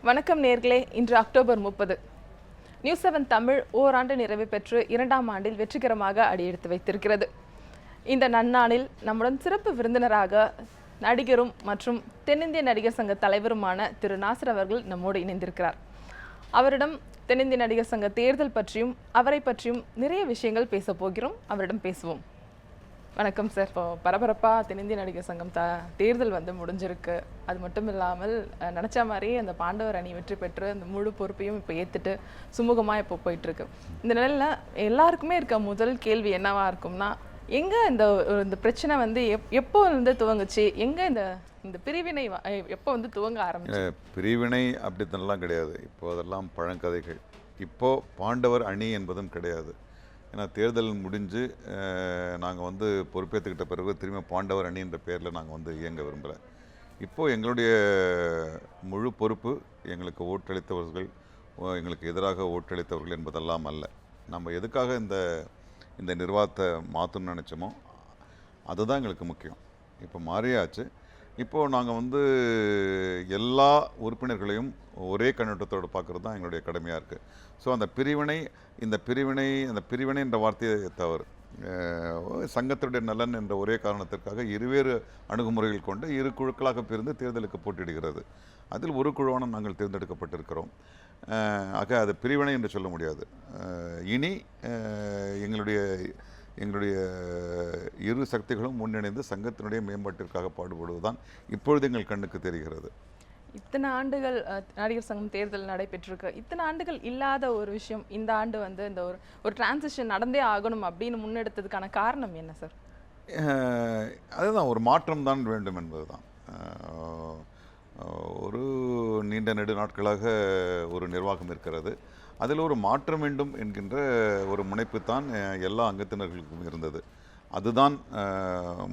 வணக்கம் நேர்களே. இன்று அக்டோபர் 30 நியூஸ் 7 தமிழ் ஓராண்டு நிறைவு பெற்று 2ஆம் ஆண்டில் வெற்றிகரமாக அடியெடுத்து வைத்திருக்கிறது. இந்த நன்னாளில் நம்முடன் சிறப்பு விருந்தினராக நடிகரும் மற்றும் தென்னிந்திய நடிகர் சங்க தலைவருமான திரு நாசர் அவர்கள் நம்மோடு இணைந்திருக்கிறார். அவரிடம் தென்னிந்திய நடிகர் சங்க தேர்தல் பற்றியும் அவரை பற்றியும் நிறைய விஷயங்கள் பேச போகிறோம். அவரிடம் பேசுவோம். வணக்கம் சார். இப்போ பரபரப்பாக தென்னிந்திய நடிகர் சங்கம் தேர்தல் முடிஞ்சிருக்கு. அது மட்டும் இல்லாமல் நினச்ச மாதிரியே அந்த பாண்டவர் அணி வெற்றி பெற்று அந்த முழு பொறுப்பையும் இப்போ ஏற்றுட்டு சுமூகமாக இப்போ போயிட்டுருக்கு. இந்த நிலையில் எல்லாருக்குமே இருக்க முதல் கேள்வி என்னவா இருக்கும்னா, எங்கே இந்த பிரச்சனை எப்போ துவங்குச்சு, எங்கே இந்த பிரிவினை எப்போ துவங்க ஆரம்பிச்சு? பிரிவினை அப்படித்தனெல்லாம் கிடையாது. இப்போ அதெல்லாம் பழங்கதைகள். இப்போது பாண்டவர் அணி என்பதும் கிடையாது. ஏன்னா தேர்தல் முடிஞ்சு நாங்கள் பொறுப்பேற்றுக்கிட்ட பிறகு திரும்ப பாண்டவர் அணின்ற பேரில் நாங்கள் இயங்க விரும்பலை. இப்போது எங்களுடைய முழு பொறுப்பு எங்களுக்கு ஓட்டளித்தவர்கள், எங்களுக்கு எதிராக ஓட்டளித்தவர்கள் என்பதெல்லாம் அல்ல. நம்ம எதுக்காக இந்த நிர்வாகத்தை மாற்றணும்னு நினச்சோமோ அதுதான் எங்களுக்கு முக்கியம். இப்போ மாறியாச்சு. இப்போது நாங்கள் எல்லா உறுப்பினர்களையும் ஒரே கண்ணோட்டத்தோடு பார்க்குறது தான் எங்களுடைய கடமையாக இருக்குது. ஸோ அந்த பிரிவினை என்ற வார்த்தையை தவறு. சங்கத்தினுடைய நலன் என்ற ஒரே காரணத்திற்காக இருவேறு அணுகுமுறைகள் கொண்டு இரு குழுக்களாக பிரிந்து தேர்தலுக்கு போட்டியிடுகிறது. அதில் ஒரு குழுவான நாங்கள் தேர்ந்தெடுக்கப்பட்டிருக்கிறோம். ஆக அது பிரிவினை என்று சொல்ல முடியாது. இனி எங்களுடைய இரு சக்திகளும் முன்னிணைந்து சங்கத்தினுடைய மேம்பாட்டிற்காக பாடுபடுவதுதான் இப்பொழுது எங்கள் கண்ணுக்கு தெரிகிறது. இத்தனை ஆண்டுகள் நடிகர் சங்கம் தேர்தல் நடைபெற்றிருக்கு. இத்தனை ஆண்டுகள் இல்லாத ஒரு விஷயம் இந்த ஆண்டு இந்த ஒரு டிரான்சிஷன் நடந்தே ஆகணும் அப்படின்னு முன்னெடுத்ததுக்கான காரணம் என்ன சார்? அதுதான், ஒரு மாற்றம் தான் வேண்டும் என்பது தான். ஒரு நீண்ட நெடு நாட்களாக ஒரு நிர்வாகம் இருக்கிறது. அதில் ஒரு மாற்றம் வேண்டும் என்கின்ற ஒரு முனைப்பு தான் எல்லா அங்கத்தினர்களுக்கும் இருந்தது. அதுதான்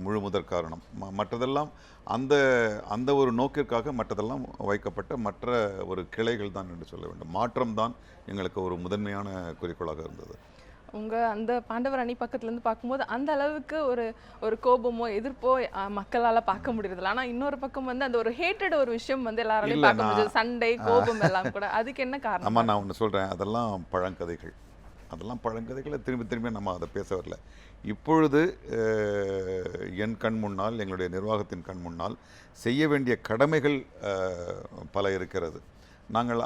முழு முதற் காரணம். மற்றதெல்லாம் அந்த ஒரு நோக்கிற்காக மற்றதெல்லாம் வைக்கப்பட்ட மற்ற ஒரு கிளைகள் தான் என்று சொல்ல வேண்டும். மாற்றம் தான் எங்களுக்கு ஒரு முதன்மையான குறிக்கோளாக இருந்தது. அந்த பாண்டவர் அணி பக்கத்துலேருந்து பார்க்கும்போது அந்த அளவுக்கு ஒரு கோபமோ எதிர்ப்போ மக்களால் பார்க்க முடியறதில்ல. ஆனால் இன்னொரு பக்கம் அந்த ஒரு ஹேட்டட் ஒரு விஷயம் எல்லாராலையும் பார்க்க முடியுது. சண்டை, கோபம் எல்லாம் கூட. அதுக்கு என்ன காரணம்? ஆமாம், நான் ஒன்று சொல்கிறேன். அதெல்லாம் பழங்கதைகளை திரும்பி நம்ம அதை பேச வரல. இப்பொழுது என் கண் முன்னால், எங்களுடைய நிர்வாகத்தின் கண் முன்னால் செய்ய வேண்டிய கடமைகள் பல இருக்கிறது. நாங்கள்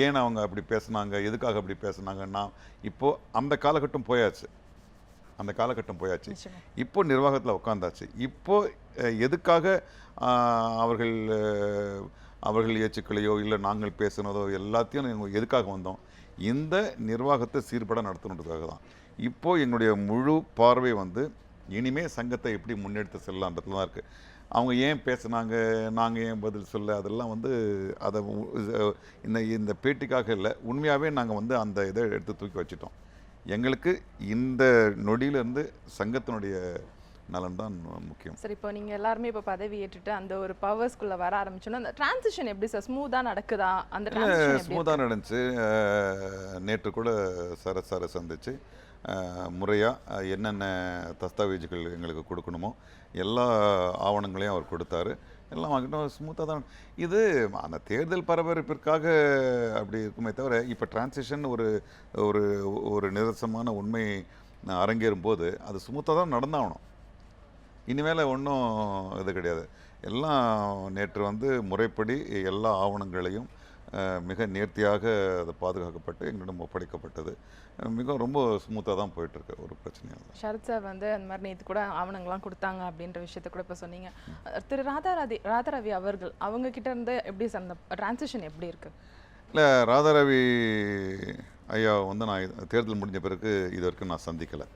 ஏன் அவங்க அப்படி பேசுனாங்க, எதுக்காக அப்படி பேசுனாங்கன்னா, இப்போது அந்த காலகட்டம் போயாச்சு. இப்போது நிர்வாகத்தில் உட்காந்தாச்சு. இப்போது எதுக்காக அவர்கள் ஏச்சுக்களையோ இல்லை நாங்கள் பேசுனதோ எல்லாத்தையும் எதுக்காக வந்தோம்? இந்த நிர்வாகத்தை சீர்பட நடத்தணுன்றதுக்காக தான். இப்போது எங்களுடைய முழு பார்வை இனிமேல் சங்கத்தை எப்படி முன்னெடுத்து செல்லலான்றதுல தான் இருக்குது. அவங்க ஏன் பேசுனாங்க, நாங்கள் ஏன் பதில் சொல்ல, அதெல்லாம் அதை இந்த பேட்டிக்காக இல்லை, உண்மையாகவே நாங்கள் அந்த இதை எடுத்து தூக்கி வச்சிட்டோம். எங்களுக்கு இந்த நொடியிலேருந்து சங்கத்தினுடைய நலன் தான் முக்கியம். சார், இப்போ நீங்கள் எல்லாருமே இப்போ பதவி ஏற்றுட்டு அந்த ஒரு பவர்ஸ்குள்ளே வர ஆரம்பிச்சோன்னா அந்த டிரான்சிஷன் எப்படி சார் ஸ்மூத்தாக நடக்குதா? அந்த ஸ்மூத்தாக நடந்துச்சு. நேற்று கூட சாரை சந்திச்சு முறையாக என்னென்ன தஸ்தாவேஜுகள் எங்களுக்கு கொடுக்கணுமோ எல்லா ஆவணங்களையும் அவர் கொடுத்தாரு. எல்லாம் வாங்கிட்டோம். ஸ்மூத்தாக தான். இது அந்த தேர்தல் பரபரப்பிற்காக அப்படி இருக்குமே தவிர, இப்போ டிரான்சிஷன் ஒரு நிரசமான உண்மை அரங்கேறும் போது அது ஸ்மூத்தாக தான் நடந்தாகணும். இனிமேல் ஒன்றும் இது கிடையாது. எல்லாம் நேற்று முறைப்படி எல்லா ஆவணங்களையும் மிக நேர்த்தியாக அது பாதுகாக்கப்பட்டு எங்களிடம் ஒப்படைக்கப்பட்டது. ரொம்ப ஸ்மூத்தாக தான் போயிட்டுருக்கு. ஒரு பிரச்சனையும் இல்லை. ஷரத் சார் அந்த மாதிரி நேற்று கூட ஆவணங்கள்லாம் கொடுத்தாங்க அப்படின்ற விஷயத்த கூட இப்போ சொன்னீங்க. திரு ராதாரவி அவர்கள் அவங்க கிட்ட இருந்து எப்படி சார் அந்த டிரான்சிஷன் எப்படி இருக்கு? இல்லை, ராதாரவி ஐயா நான் தேர்தல் முடிஞ்ச பிறகு இது வரைக்கும் நான் சந்திக்கலை.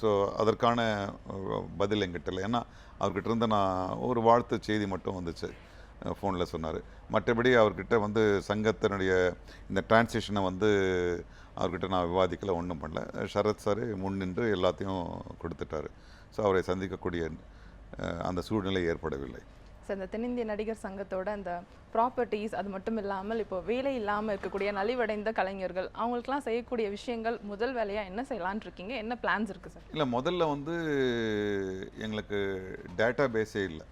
ஸோ அதற்கான பதில் என்கிட்ட இல்லை. ஏன்னா அவர்கிட்ட இருந்து நான் ஒரு வாழ்த்து செய்தி மட்டும் வந்துச்சு, ஃபோனில் சொன்னார். மற்றபடி அவர்கிட்ட சங்கத்தினுடைய இந்த டிரான்சிஷனை அவர்கிட்ட நான் விவாதிக்கலை, ஒன்றும் பண்ணல. ஷரத் சார் முன்னின்று எல்லாத்தையும் கொடுத்துட்டாரு. ஸோ அவரை சந்திக்கக்கூடிய அந்த சூழ்நிலை ஏற்படவில்லை. சார், இந்த தென்னிந்திய நடிகர் சங்கத்தோட அந்த ப்ராப்பர்ட்டிஸ் அது மட்டும் இல்லாமல் இப்போ வேலை இல்லாமல் இருக்கக்கூடிய நலிவடைந்த கலைஞர்கள் அவங்களுக்குலாம் செய்யக்கூடிய விஷயங்கள் முதல் வேலையாக என்ன செய்யலான் இருக்கீங்க? என்ன பிளான்ஸ் இருக்குது சார்? இல்லை, முதல்ல எங்களுக்கு டேட்டா பேஸே இல்லை.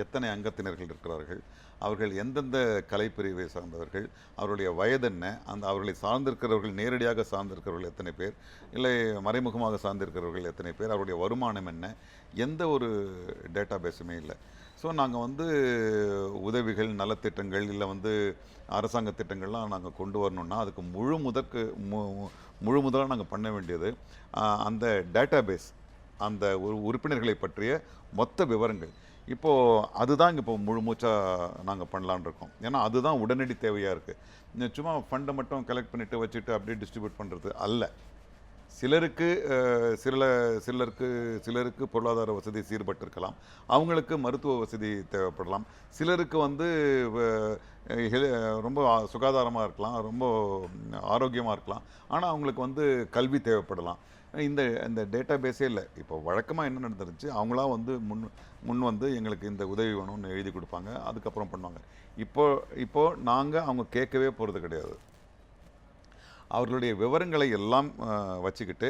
எத்தனை அங்கத்தினர்கள் இருக்கிறார்கள், அவர்கள் எந்தெந்த கலைப்பிரிவை சார்ந்தவர்கள், அவருடைய வயது என்ன, அந்த அவர்களை சார்ந்திருக்கிறவர்கள் நேரடியாக சார்ந்திருக்கிறவர்கள் எத்தனை பேர், இல்லை மறைமுகமாக சார்ந்திருக்கிறவர்கள் எத்தனை பேர், அவருடைய வருமானம் என்ன, எந்த ஒரு டேட்டா பேஸுமே இல்லை. ஸோ நாங்கள் வந்து உதவிகள், நலத்திட்டங்கள், இல்லை வந்து அரசாங்க திட்டங்கள்லாம் நாங்கள் கொண்டு வரணுன்னா அதுக்கு முழு முதலாக நாங்கள் பண்ண வேண்டியது அந்த டேட்டா பேஸ், அந்த உறுப்பினர்களை பற்றிய மொத்த விவரங்கள். இப்போது அதுதான் இங்கே இப்போ முழு மூச்சாக நாங்கள் பண்ணலான் இருக்கோம். ஏன்னா அதுதான் உடனடி தேவையாக இருக்குது. சும்மா ஃபண்டை மட்டும் கலெக்ட் பண்ணிவிட்டு வச்சுட்டு அப்படியே டிஸ்ட்ரிபியூட் பண்ணுறது அல்ல. சிலருக்கு பொருளாதார வசதி சீர்பட்டிருக்கலாம், அவங்களுக்கு மருத்துவ வசதி தேவைப்படலாம், சிலருக்கு வந்து ரொம்ப சுகாதாரமாக இருக்கலாம், ரொம்ப ஆரோக்கியமாக இருக்கலாம், ஆனால் அவங்களுக்கு வந்து கல்வி தேவைப்படலாம். இந்த டேட்டா பேஸே இல்லை. இப்போ வழக்கமாக என்ன நடந்துருச்சு, அவங்களா வந்து முன் வந்து எங்களுக்கு இந்த உதவி வேணும்னு எழுதி கொடுப்பாங்க, அதுக்கப்புறம் பண்ணுவாங்க. இப்போது நாங்கள் அவங்க கேட்கவே போகிறது கிடையாது. அவர்களுடைய விவரங்களை எல்லாம் வச்சுக்கிட்டு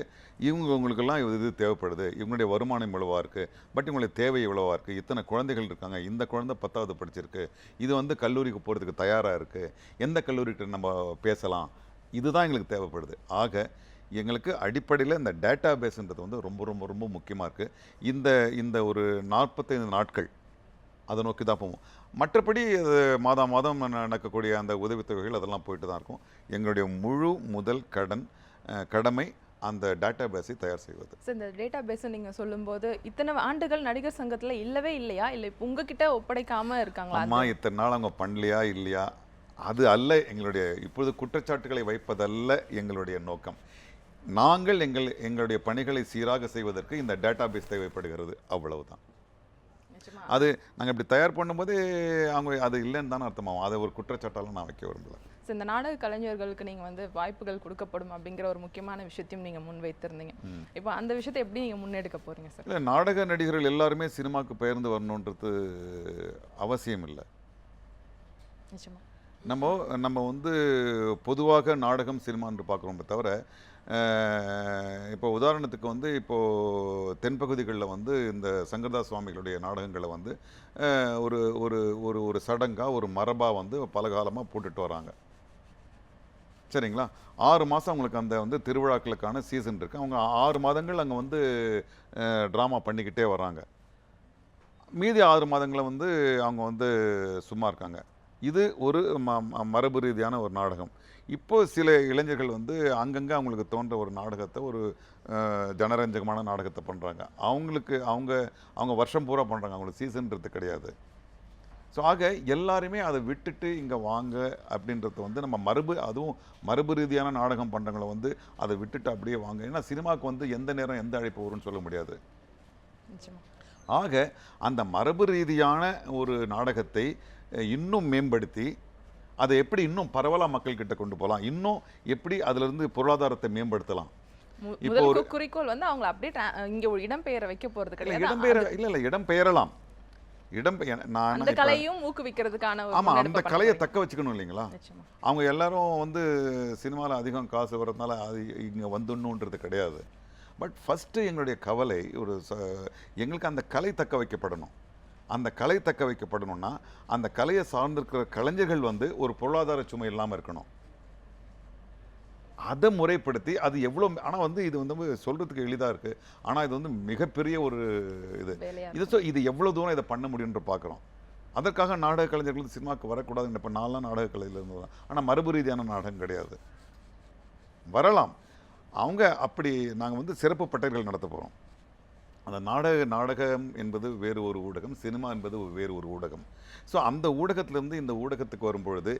இவங்களுக்கெல்லாம் இது தேவைப்படுது, இவங்களுடைய வருமானம் இவ்வளவாக இருக்குது, பட் இவங்களுடைய தேவை இவ்வளவாக இருக்குது, இத்தனை குழந்தைகள் இருக்காங்க, இந்த குழந்தை 10வது படிச்சிருக்கு, இது வந்து கல்லூரிக்கு போகிறதுக்கு தயாராக இருக்குது, எந்த கல்லூரிகிட்ட நம்ம பேசலாம், இதுதான் எங்களுக்கு தேவைப்படுது. ஆக எங்களுக்கு அடிப்படையில் இந்த டேட்டா பேஸுன்றது வந்து ரொம்ப ரொம்ப ரொம்ப முக்கியமாக இருக்குது. இந்த ஒரு 45 நாட்கள் அதை நோக்கி தான் போவோம். மற்றபடி அது மாதம் நடக்கக்கூடிய அந்த உதவித்தொகைகள் அதெல்லாம் போயிட்டு தான் இருக்கும். எங்களுடைய முதல் கடமை அந்த டேட்டா பேஸை தயார் செய்வது. சார், இந்த டேட்டா பேஸை நீங்கள் சொல்லும்போது இத்தனை ஆண்டுகள் நடிகர் சங்கத்தில் இல்லவே இல்லையா, இல்லை இப்போ உங்ககிட்ட ஒப்படைக்காமல் இருக்காங்களா? அம்மா இத்தனை நாள் அவங்க பண்ணலையா இல்லையா, அது அல்ல எங்களுடைய இப்பொழுது குற்றச்சாட்டுகளை வைப்பதல்ல எங்களுடைய நோக்கம். நாங்கள் எங்களுடைய பணிகளை சீராக செய்வதற்கு இந்த டேட்டா பேஸ் தேவைப்படுகிறது, அவ்வளவுதான். அது நாங்கள் இப்படி தயார் பண்ணும்போது அவங்க அது இல்லைன்னு தானே அர்த்தமாகும். அதை ஒரு குற்றச்சாட்டாலும் நான் வைக்க விரும்பல. ஸோ இந்த நாடக கலைஞர்களுக்கு நீங்கள் வந்து வாய்ப்புகள் கொடுக்கப்படும் அப்படிங்கிற ஒரு முக்கியமான விஷயத்தையும் நீங்கள் முன் வைத்திருந்தீங்க. இப்போ அந்த விஷயத்தை எப்படி நீங்கள் முன்னெடுக்க போகிறீங்க சார்? இல்லை, நாடக நடிகர்கள் எல்லாருமே சினிமாவுக்கு பெயர்ந்து வரணுன்றது அவசியம் இல்லை. நிச்சயமா நம்ம வந்து பொதுவாக நாடகம் சினிமா என்று பார்க்குறோமே தவிர, இப்போ உதாரணத்துக்கு வந்து இப்போது தென்பகுதிகளில் வந்து இந்த சங்கரதாஸ் சுவாமிகளுடைய நாடகங்களை வந்து ஒரு ஒரு ஒரு ஒரு சடங்காக ஒரு மரபாக வந்து பல காலமாக போட்டுட்டு வராங்க. சரிங்களா? 6 மாதம் அவங்களுக்கு அந்த வந்து திருவிழாக்களுக்கான சீசன் இருக்குது. அவங்க 6 மாதங்கள் அங்கே வந்து ட்ராமா பண்ணிக்கிட்டே வராங்க. மீதி 6 மாதங்களை வந்து அவங்க வந்து சும்மா இருக்காங்க. இது ஒரு மரபு ரீதியான ஒரு நாடகம். இப்போது சில இளைஞர்கள் வந்து அங்கங்கே அவங்களுக்கு தோன்ற ஒரு நாடகத்தை, ஒரு ஜனரஞ்சகமான நாடகத்தை பண்ணுறாங்க. அவங்க வருஷம் பூரா பண்ணுறாங்க, அவங்களுக்கு சீசன்றது கிடையாது. ஸோ ஆக எல்லாருமே அதை விட்டுட்டு இங்கே வாங்க அப்படின்றத வந்து நம்ம அதுவும் மரபு ரீதியான நாடகம் பண்ணுறவங்கள வந்து அதை விட்டுட்டு அப்படியே வாங்க. ஏன்னா சினிமாவுக்கு வந்து எந்த நேரம் எந்த அழைப்பு வரும்னு சொல்ல முடியாது. ஆக அந்த மரபு ரீதியான ஒரு நாடகத்தை இன்னும் மேம்படுத்தி அதை எப்படி இன்னும் பரவலாக மக்கள்கிட்ட கொண்டு போகலாம், இன்னும் எப்படி அதிலிருந்து பொருளாதாரத்தை மேம்படுத்தலாம். இப்போ ஒரு குறிக்கோள் வந்து அவங்க அப்படியே இங்கே ஒரு இடம்பெயர வைக்க போகிறது கிடையாது. இடம்பெயரலாம். அந்த கலையும் ஊக்குவிக்கிறதுக்கான ஆமாம், அந்த கலையை தக்க வச்சுக்கணும் இல்லைங்களா? அவங்க எல்லாரும் வந்து சினிமாவில் அதிகம் காசு வர்றதுனால அது இங்கே வந்துடணுன்றது கிடையாது. பட் ஃபஸ்ட்டு எங்களுடைய கவலை எங்களுக்கு அந்த கலை தக்க வைக்கப்படணும். அந்த கலை தக்க வைக்கப்படணும்னா அந்த கலையை சார்ந்திருக்கிற கலைஞர்கள் வந்து ஒரு பொருளாதார சுமை இல்லாமல் இருக்கணும். அதை முறைப்படுத்தி அது எவ்வளோ, ஆனால் வந்து இது வந்து சொல்கிறதுக்கு எளிதாக இருக்குது, ஆனால் இது வந்து மிகப்பெரிய ஒரு இது எவ்வளோ தூரம் இதை பண்ண முடியும்னு பார்க்குறோம். அதற்காக நாடக கலைஞர்கள் சினிமாவுக்கு வரக்கூடாதுன்னு இப்போ நான்லாம் நாடக கலையில் இருந்து தான். ஆனால் மரபு ரீதியான நாடகம் கிடையாது. வரலாம், அவங்க அப்படி நாங்கள் வந்து சிறப்பு பட்டறைகள் நடத்த போகிறோம். அந்த நாடகம் என்பது வேறு ஒரு ஊடகம், சினிமா என்பது வேறு ஒரு ஊடகம். ஸோ அந்த ஊடகத்திலிருந்து இந்த ஊடகத்துக்கு வரும்பொழுது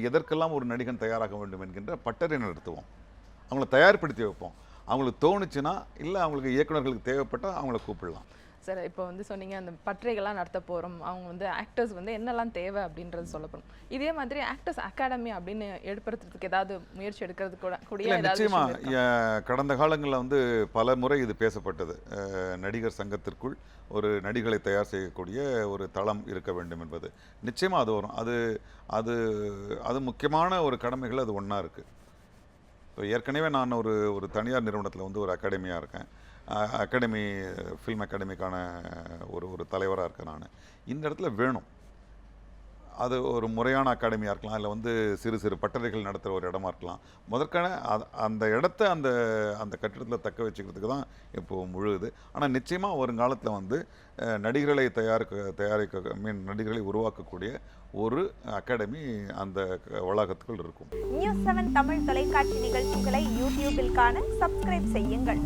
எதற்கெல்லாம் ஒரு நடிகன் தயாராக வேண்டும் என்கின்ற பட்டறை நடத்துவோம். அவங்கள தயார்படுத்தி வைப்போம். அவங்களுக்கு தோணுச்சுன்னா, இல்லை அவங்களுக்கு இயக்குநர்களுக்கு தேவைப்பட்டால் அவங்கள கூப்பிடலாம். சார், இப்போ வந்து சொன்னீங்க அந்த பட்டறைகள்லாம் நடத்த போகிறோம், அவங்க வந்து ஆக்டர்ஸ் வந்து என்னெல்லாம் தேவை அப்படின்றது சொல்லப்படும். இதே மாதிரி ஆக்டர்ஸ் அகாடமி அப்படின்னு ஏற்படுத்துறதுக்கு ஏதாவது முயற்சி எடுக்கிறது கூட நிச்சயமாக கடந்த காலங்களில் வந்து பல முறை இது பேசப்பட்டது. நடிகர் சங்கத்திற்குள் ஒரு நடிகளை தயார் செய்யக்கூடிய ஒரு தளம் இருக்க வேண்டும் என்பது. நிச்சயமாக அது வரும். அது முக்கியமான ஒரு கடமைகள் அது ஒன்றா இருக்குது. இப்போ ஏற்கனவே நான் ஒரு தனியார் நிறுவனத்தில் வந்து ஒரு அகாடமியாக இருக்கேன். அகாடமி ஃபில்ம் அகாடமிக்கான ஒரு தலைவராக இருக்கேன் நான். இந்த இடத்துல வேணும். அது ஒரு முறையான அகாடமியாக இருக்கலாம், இல்லை வந்து சிறு சிறு பட்டறைகள் நடத்துகிற ஒரு இடமா இருக்கலாம். முதற்கான அந்த இடத்த அந்த அந்த கட்டிடத்தில் தக்க வச்சுக்கிறதுக்கு தான் இப்போது முழுகுது. ஆனால் நிச்சயமாக வருங்காலத்தில் வந்து நடிகர்களை தயாரிக்க நடிகர்களை உருவாக்கக்கூடிய ஒரு அகாடமி அந்த வளாகத்துக்குள் இருக்கும். நியூஸ் 7 தமிழ் தொலைக்காட்சி நிகழ்ச்சிகளை யூடியூபில் காண சப்ஸ்கிரைப் செய்யுங்கள்.